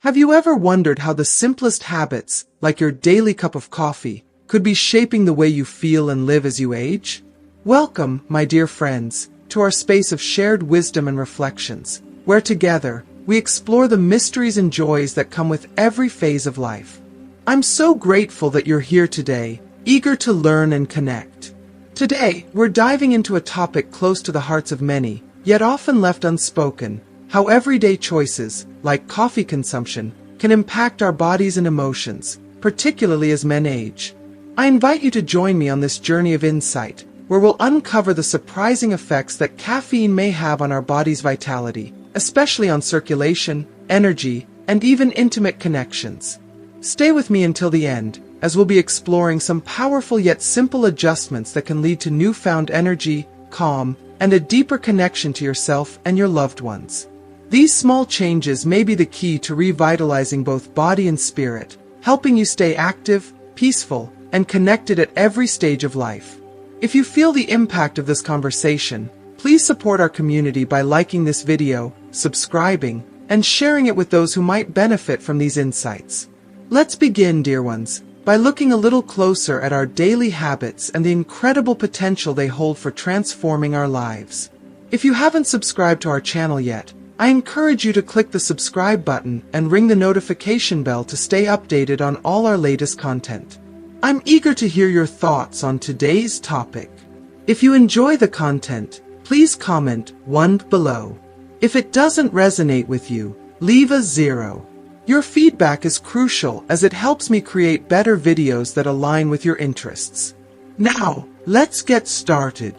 Have you ever wondered how the simplest habits, like your daily cup of coffee, could be shaping the way you feel and live as you age? Welcome, my dear friends, to our space of shared wisdom and reflections, where together, we explore the mysteries and joys that come with every phase of life. I'm so grateful that you're here today, eager to learn and connect. Today, we're diving into a topic close to the hearts of many, yet often left unspoken: how everyday choices, like coffee consumption, can impact our bodies and emotions, particularly as men age. I invite you to join me on this journey of insight, where we'll uncover the surprising effects that caffeine may have on our body's vitality, especially on circulation, energy, and even intimate connections. Stay with me until the end, as we'll be exploring some powerful yet simple adjustments that can lead to newfound energy, calm, and a deeper connection to yourself and your loved ones. These small changes may be the key to revitalizing both body and spirit, helping you stay active, peaceful, and connected at every stage of life. If you feel the impact of this conversation, please support our community by liking this video, subscribing, and sharing it with those who might benefit from these insights. Let's begin, dear ones, by looking a little closer at our daily habits and the incredible potential they hold for transforming our lives. If you haven't subscribed to our channel yet, I encourage you to click the subscribe button and ring the notification bell to stay updated on all our latest content. I'm eager to hear your thoughts on today's topic. If you enjoy the content, please comment 1 below. If it doesn't resonate with you, leave a 0. Your feedback is crucial as it helps me create better videos that align with your interests. Now, let's get started.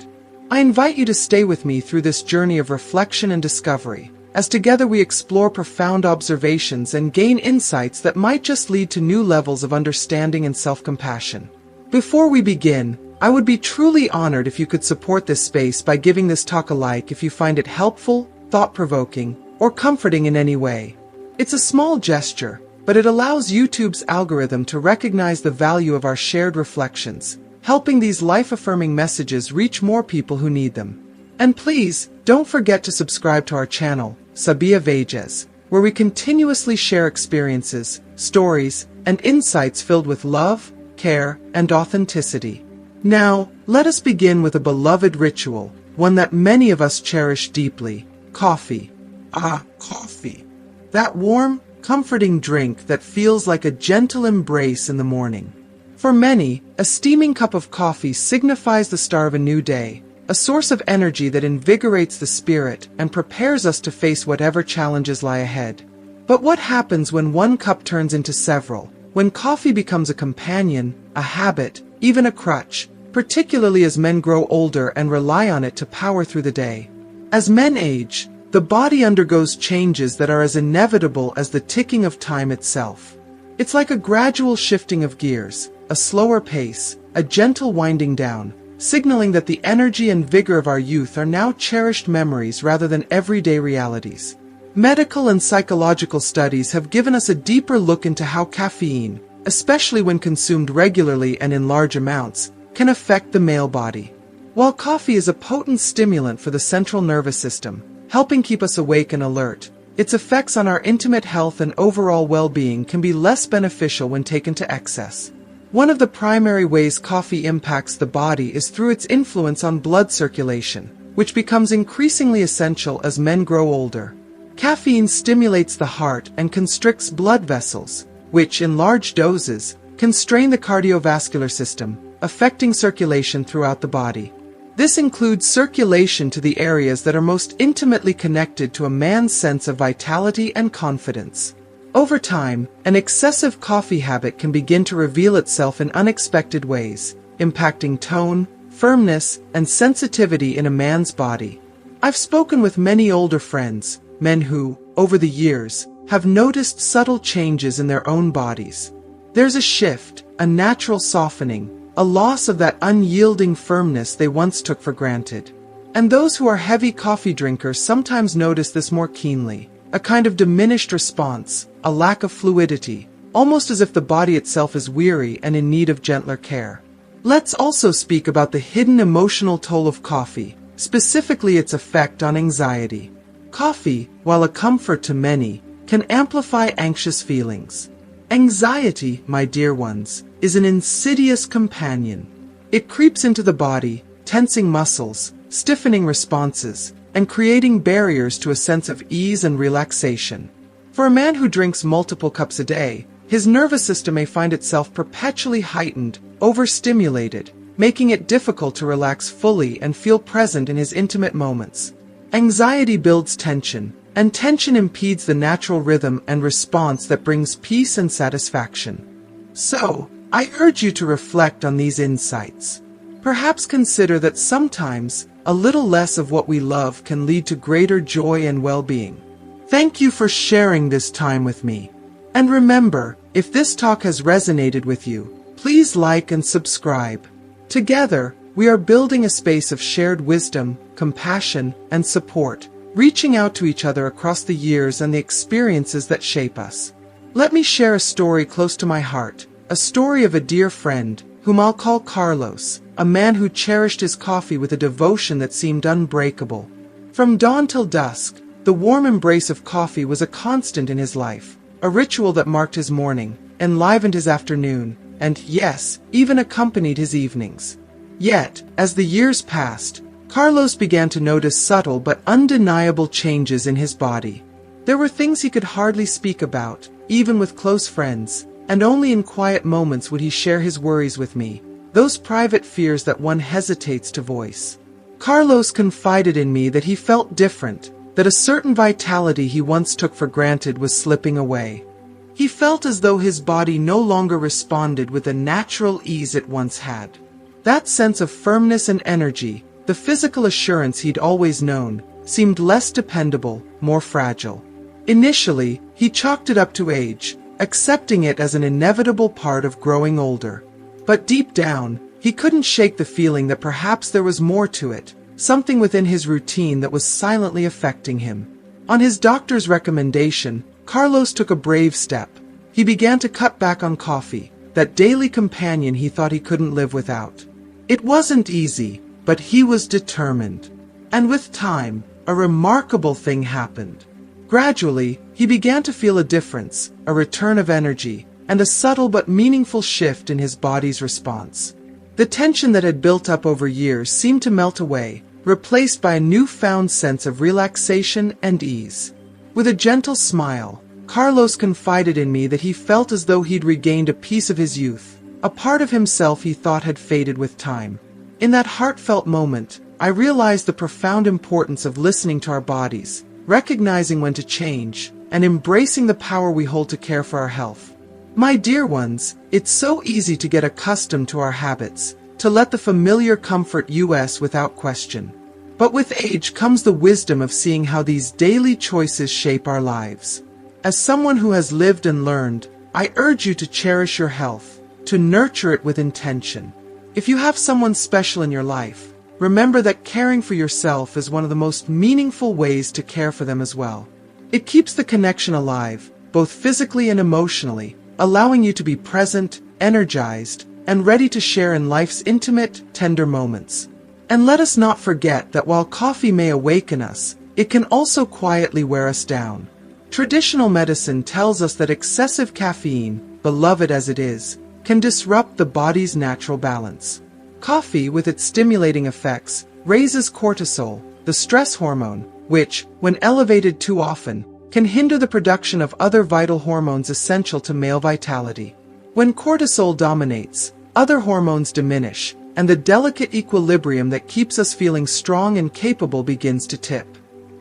I invite you to stay with me through this journey of reflection and discovery, as together we explore profound observations and gain insights that might just lead to new levels of understanding and self-compassion. Before we begin, I would be truly honored if you could support this space by giving this talk a like if you find it helpful, thought-provoking, or comforting in any way. It's a small gesture, but it allows YouTube's algorithm to recognize the value of our shared reflections, helping these life-affirming messages reach more people who need them. And please, don't forget to subscribe to our channel, Beverage, where we continuously share experiences, stories, and insights filled with love, care, and authenticity. Now, let us begin with a beloved ritual, one that many of us cherish deeply: coffee. Coffee. That warm, comforting drink that feels like a gentle embrace in the morning. For many, a steaming cup of coffee signifies the start of a new day, a source of energy that invigorates the spirit and prepares us to face whatever challenges lie ahead. But what happens when one cup turns into several, when coffee becomes a companion, a habit, even a crutch, particularly as men grow older and rely on it to power through the day? As men age, the body undergoes changes that are as inevitable as the ticking of time itself. It's like a gradual shifting of gears, a slower pace, a gentle winding down, signaling that the energy and vigor of our youth are now cherished memories rather than everyday realities. Medical and psychological studies have given us a deeper look into how caffeine, especially when consumed regularly and in large amounts, can affect the male body. While coffee is a potent stimulant for the central nervous system, helping keep us awake and alert, its effects on our intimate health and overall well-being can be less beneficial when taken to excess. One of the primary ways coffee impacts the body is through its influence on blood circulation, which becomes increasingly essential as men grow older. Caffeine stimulates the heart and constricts blood vessels, which, in large doses, can strain the cardiovascular system, affecting circulation throughout the body. This includes circulation to the areas that are most intimately connected to a man's sense of vitality and confidence. Over time, an excessive coffee habit can begin to reveal itself in unexpected ways, impacting tone, firmness, and sensitivity in a man's body. I've spoken with many older friends, men who, over the years, have noticed subtle changes in their own bodies. There's a shift, a natural softening, a loss of that unyielding firmness they once took for granted. And those who are heavy coffee drinkers sometimes notice this more keenly. A kind of diminished response, a lack of fluidity, almost as if the body itself is weary and in need of gentler care. Let's also speak about the hidden emotional toll of coffee, specifically its effect on anxiety. Coffee, while a comfort to many, can amplify anxious feelings. Anxiety, my dear ones, is an insidious companion. It creeps into the body, tensing muscles, stiffening responses, and creating barriers to a sense of ease and relaxation. For a man who drinks multiple cups a day, his nervous system may find itself perpetually heightened, overstimulated, making it difficult to relax fully and feel present in his intimate moments. Anxiety builds tension, and tension impedes the natural rhythm and response that brings peace and satisfaction. So, I urge you to reflect on these insights. Perhaps consider that sometimes, a little less of what we love can lead to greater joy and well-being. Thank you for sharing this time with me. And remember, if this talk has resonated with you, please like and subscribe. Together, we are building a space of shared wisdom, compassion, and support, reaching out to each other across the years and the experiences that shape us. Let me share a story close to my heart, a story of a dear friend, whom I'll call Carlos, a man who cherished his coffee with a devotion that seemed unbreakable. From dawn till dusk, the warm embrace of coffee was a constant in his life, a ritual that marked his morning, enlivened his afternoon, and, yes, even accompanied his evenings. Yet, as the years passed, Carlos began to notice subtle but undeniable changes in his body. There were things he could hardly speak about, even with close friends, and only in quiet moments would he share his worries with me, those private fears that one hesitates to voice. Carlos confided in me that he felt different, that a certain vitality he once took for granted was slipping away. He felt as though his body no longer responded with the natural ease it once had. That sense of firmness and energy, the physical assurance he'd always known, seemed less dependable, more fragile. Initially, he chalked it up to age, accepting it as an inevitable part of growing older. But deep down, he couldn't shake the feeling that perhaps there was more to it, something within his routine that was silently affecting him. On his doctor's recommendation, Carlos took a brave step. He began to cut back on coffee, that daily companion he thought he couldn't live without. It wasn't easy, but he was determined. And with time, a remarkable thing happened. Gradually, he began to feel a difference, a return of energy, and a subtle but meaningful shift in his body's response. The tension that had built up over years seemed to melt away, replaced by a newfound sense of relaxation and ease. With a gentle smile, Carlos confided in me that he felt as though he'd regained a piece of his youth, a part of himself he thought had faded with time. In that heartfelt moment, I realized the profound importance of listening to our bodies, recognizing when to change, and embracing the power we hold to care for our health. My dear ones, it's so easy to get accustomed to our habits, to let the familiar comfort us without question. But with age comes the wisdom of seeing how these daily choices shape our lives. As someone who has lived and learned, I urge you to cherish your health, to nurture it with intention. If you have someone special in your life, remember that caring for yourself is one of the most meaningful ways to care for them as well. It keeps the connection alive, both physically and emotionally, allowing you to be present, energized, and ready to share in life's intimate, tender moments. And let us not forget that while coffee may awaken us, it can also quietly wear us down. Traditional medicine tells us that excessive caffeine, beloved as it is, can disrupt the body's natural balance. Coffee, with its stimulating effects, raises cortisol, the stress hormone, which, when elevated too often, can hinder the production of other vital hormones essential to male vitality. When cortisol dominates, other hormones diminish, and the delicate equilibrium that keeps us feeling strong and capable begins to tip.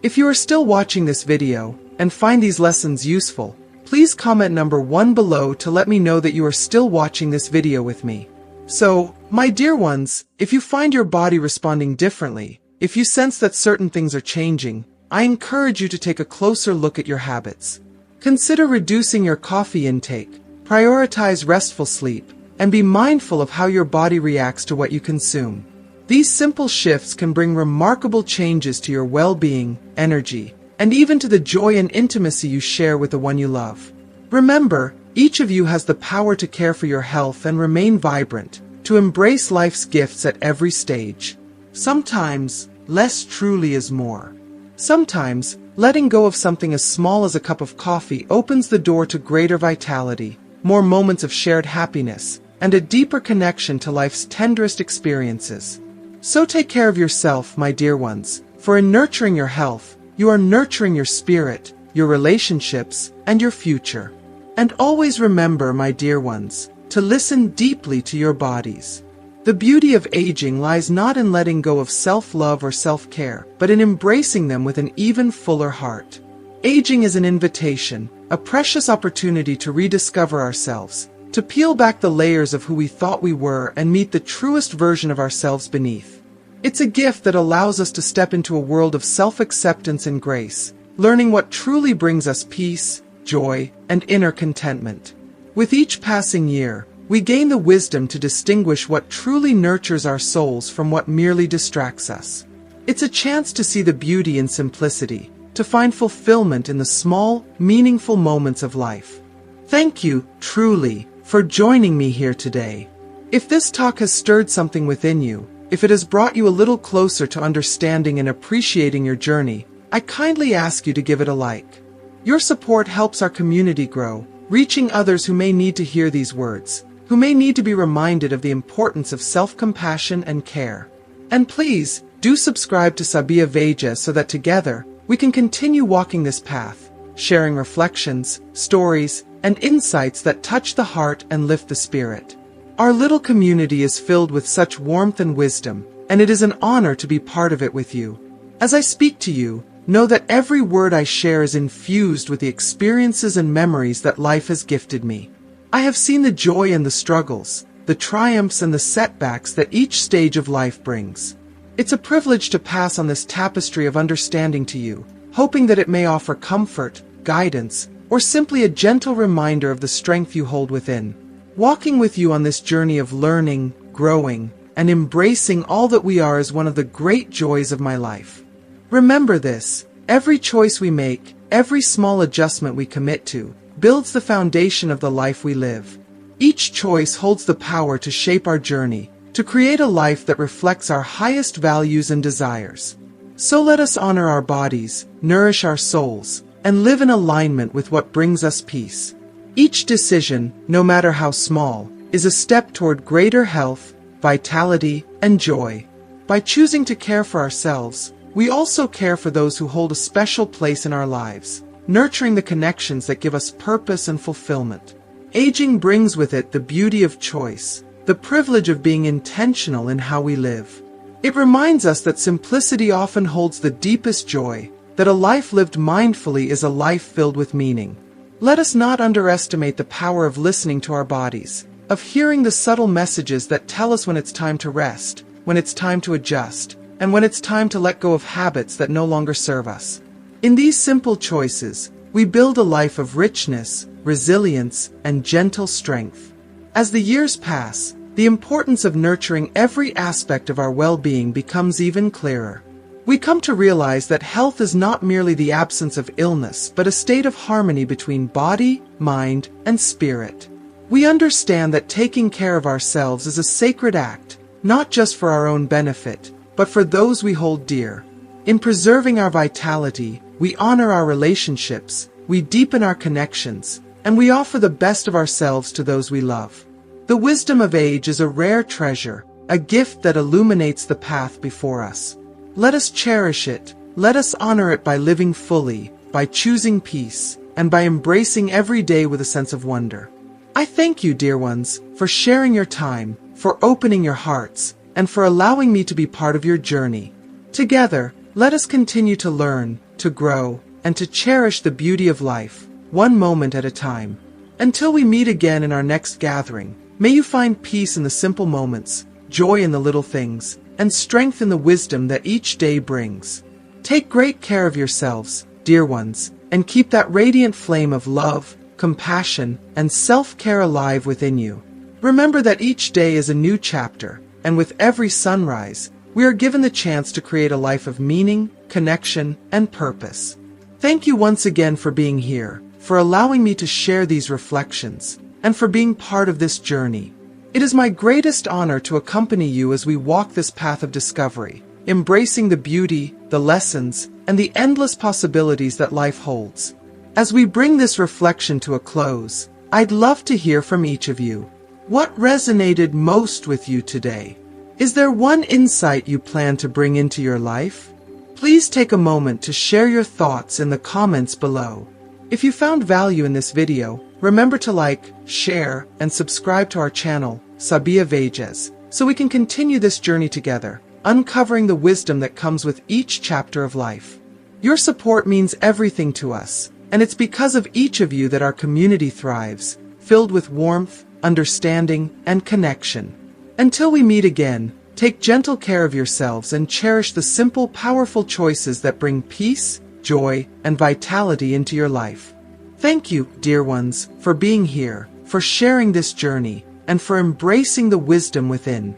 If you are still watching this video, and find these lessons useful, please comment number 1 below to let me know that you are still watching this video with me. So, my dear ones, if you find your body responding differently, if you sense that certain things are changing, I encourage you to take a closer look at your habits. Consider reducing your coffee intake, prioritize restful sleep, and be mindful of how your body reacts to what you consume. These simple shifts can bring remarkable changes to your well-being, energy, and even to the joy and intimacy you share with the one you love. Remember, each of you has the power to care for your health and remain vibrant, to embrace life's gifts at every stage. Sometimes, less truly is more. Sometimes, Letting go of something as small as a cup of coffee opens the door to greater vitality, more moments of shared happiness, and a deeper connection to life's tenderest experiences. So take care of yourself, my dear ones, for in nurturing your health, you are nurturing your spirit, your relationships, and your future. And always remember, my dear ones, to listen deeply to your bodies. The beauty of aging lies not in letting go of self-love or self-care, but in embracing them with an even fuller heart. Aging is an invitation, a precious opportunity to rediscover ourselves, to peel back the layers of who we thought we were and meet the truest version of ourselves beneath. It's a gift that allows us to step into a world of self-acceptance and grace, learning what truly brings us peace, joy, and inner contentment. With each passing year, we gain the wisdom to distinguish what truly nurtures our souls from what merely distracts us. It's a chance to see the beauty in simplicity, to find fulfillment in the small, meaningful moments of life. Thank you, truly, for joining me here today. If this talk has stirred something within you, if it has brought you a little closer to understanding and appreciating your journey, I kindly ask you to give it a like. Your support helps our community grow, reaching others who may need to hear these words, who may need to be reminded of the importance of self-compassion and care. And please, do subscribe to Sabia Veja so that together, we can continue walking this path, sharing reflections, stories, and insights that touch the heart and lift the spirit. Our little community is filled with such warmth and wisdom, and it is an honor to be part of it with you. As I speak to you, know that every word I share is infused with the experiences and memories that life has gifted me. I have seen the joy and the struggles, the triumphs and the setbacks that each stage of life brings. It's a privilege to pass on this tapestry of understanding to you, hoping that it may offer comfort, guidance, or simply a gentle reminder of the strength you hold within. Walking with you on this journey of learning, growing, and embracing all that we are is one of the great joys of my life. Remember this, every choice we make, every small adjustment we commit to, builds the foundation of the life we live. Each choice holds the power to shape our journey, to create a life that reflects our highest values and desires. So let us honor our bodies, nourish our souls, and live in alignment with what brings us peace. Each decision, no matter how small, is a step toward greater health, vitality, and joy. By choosing to care for ourselves, we also care for those who hold a special place in our lives, nurturing the connections that give us purpose and fulfillment. Aging brings with it the beauty of choice, the privilege of being intentional in how we live. It reminds us that simplicity often holds the deepest joy, that a life lived mindfully is a life filled with meaning. Let us not underestimate the power of listening to our bodies, of hearing the subtle messages that tell us when it's time to rest, when it's time to adjust, and when it's time to let go of habits that no longer serve us. In these simple choices, we build a life of richness, resilience, and gentle strength. As the years pass, the importance of nurturing every aspect of our well-being becomes even clearer. We come to realize that health is not merely the absence of illness, but a state of harmony between body, mind, and spirit. We understand that taking care of ourselves is a sacred act, not just for our own benefit, but for those we hold dear. In preserving our vitality, we honor our relationships, we deepen our connections, and we offer the best of ourselves to those we love. The wisdom of age is a rare treasure, a gift that illuminates the path before us. Let us cherish it, let us honor it by living fully, by choosing peace, and by embracing every day with a sense of wonder. I thank you, dear ones, for sharing your time, for opening your hearts, and for allowing me to be part of your journey. Together, let us continue to learn, to grow, and to cherish the beauty of life, one moment at a time. Until we meet again in our next gathering, may you find peace in the simple moments, joy in the little things, and strength in the wisdom that each day brings. Take great care of yourselves, dear ones, and keep that radiant flame of love, compassion, and self-care alive within you. Remember that each day is a new chapter, and with every sunrise, we are given the chance to create a life of meaning, connection, and purpose. Thank you once again for being here, for allowing me to share these reflections, and for being part of this journey. It is my greatest honor to accompany you as we walk this path of discovery, embracing the beauty, the lessons, and the endless possibilities that life holds. As we bring this reflection to a close, I'd love to hear from each of you. What resonated most with you today? Is there one insight you plan to bring into your life? Please take a moment to share your thoughts in the comments below. If you found value in this video, remember to like, share, and subscribe to our channel, Beverage, so we can continue this journey together, uncovering the wisdom that comes with each chapter of life. Your support means everything to us, and it's because of each of you that our community thrives, filled with warmth, understanding, and connection. Until we meet again, take gentle care of yourselves and cherish the simple, powerful choices that bring peace, joy, and vitality into your life. Thank you, dear ones, for being here, for sharing this journey, and for embracing the wisdom within.